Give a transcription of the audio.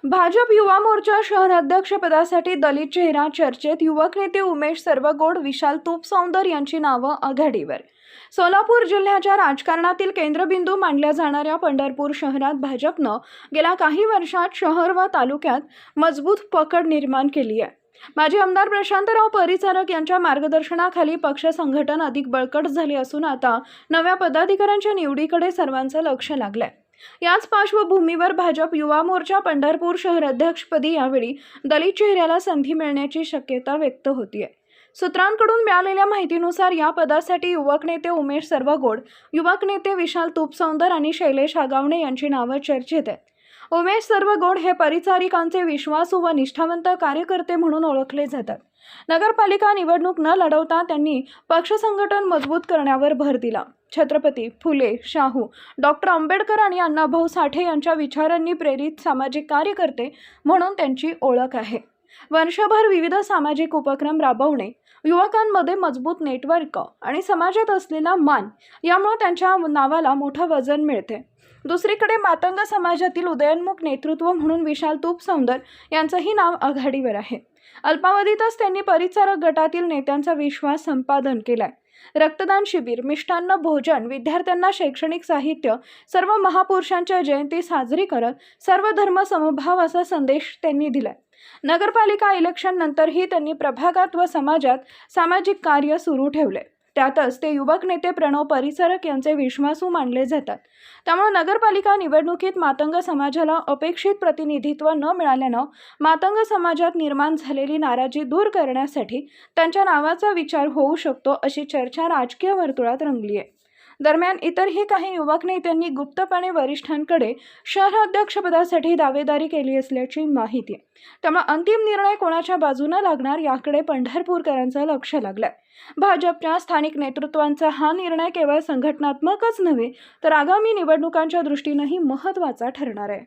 भाजप युवा मोर्चा शहराध्यक्ष पदासाठी दलित चेहरा चर्चेत. युवक नेते उमेश सर्वगोड, विशाल तुपसौंदर यांची नावं आघाडीवर. सोलापूर जिल्ह्याच्या राजकारणातील केंद्रबिंदू मानल्या जाणाऱ्या पंढरपूर शहरात भाजपनं गेल्या काही वर्षात शहर व तालुक्यात मजबूत पकड निर्माण केली आहे. माजी आमदार प्रशांतराव परिचारक यांच्या मार्गदर्शनाखाली पक्ष संघटन अधिक बळकट झाले असून आता नव्या पदाधिकाऱ्यांच्या निवडीकडे सर्वांचं लक्ष लागलंय. याच पार्श्वभूमीवर भाजप युवा मोर्चा पंढरपूर शहराध्यक्षपदी यावेळी दलित चेहऱ्याला संधी मिळण्याची शक्यता व्यक्त होतीये. सूत्रांकडून मिळालेल्या माहितीनुसार या पदासाठी युवक नेते उमेश सर्वगोड, युवक नेते विशाल तुपसौंदर आणि शैलेश आगावणे यांची नावं चर्चेत आहेत. उमेश सर्वगोड हे परिचारिकांचे विश्वासू व निष्ठावंत कार्यकर्ते म्हणून ओळखले जातात. नगरपालिका निवडणूक न लढवता त्यांनी पक्ष संघटन मजबूत करण्यावर भर दिला. छत्रपती फुले, शाहू, डॉक्टर आंबेडकर आणि अण्णाभाऊ साठे यांच्या विचारांनी प्रेरित सामाजिक कार्यकर्ते म्हणून त्यांची ओळख आहे. वर्षभर विविध सामाजिक उपक्रम राबवणे, युवकांमध्ये मजबूत नेटवर्क आणि समाजात असलेला मान यामुळे त्यांच्या नावाला मोठं वजन मिळते. दुसरीकडे मातंग समाजातील उदयोन्मुख नेतृत्व म्हणून विशाल तुपसौंदर यांचंही नाव आघाडीवर आहे. अल्पावधीतच त्यांनी परिचारक गटातील नेत्यांचा विश्वास संपादन केलाय. रक्तदान शिबिर, मिष्टान्न भोजन, विद्यार्थ्यांना शैक्षणिक साहित्य, सर्व महापुरुषांच्या जयंती साजरी करत सर्व धर्म समभाव असा संदेश त्यांनी दिलाय. नगरपालिका इलेक्शन नंतरही त्यांनी प्रभागात व समाजात सामाजिक कार्य सुरू ठेवले. त्यातच ते युवक नेते प्रणव परिचारक यांचे विश्वासू मानले जातात. त्यामुळे नगरपालिका निवडणुकीत मातंग समाजाला अपेक्षित प्रतिनिधित्व न मिळाल्यानं मातंग समाजात निर्माण झालेली नाराजी दूर करण्यासाठी त्यांच्या नावाचा विचार होऊ शकतो अशी चर्चा राजकीय वर्तुळात रंगली आहे. दरम्यान इतरही काही युवक नेत्यांनी गुप्तपणे वरिष्ठांकडे शहराध्यक्षपदासाठी दावेदारी केली असल्याची माहिती आहे. त्यामुळे अंतिम निर्णय कोणाच्या बाजूने लागणार याकडे पंढरपूरकरांचं लक्ष लागलंय. भाजपच्या स्थानिक नेतृत्वांचा हा निर्णय केवळ संघटनात्मकच नव्हे तर आगामी निवडणुकांच्या दृष्टीनेही महत्त्वाचा ठरणार आहे.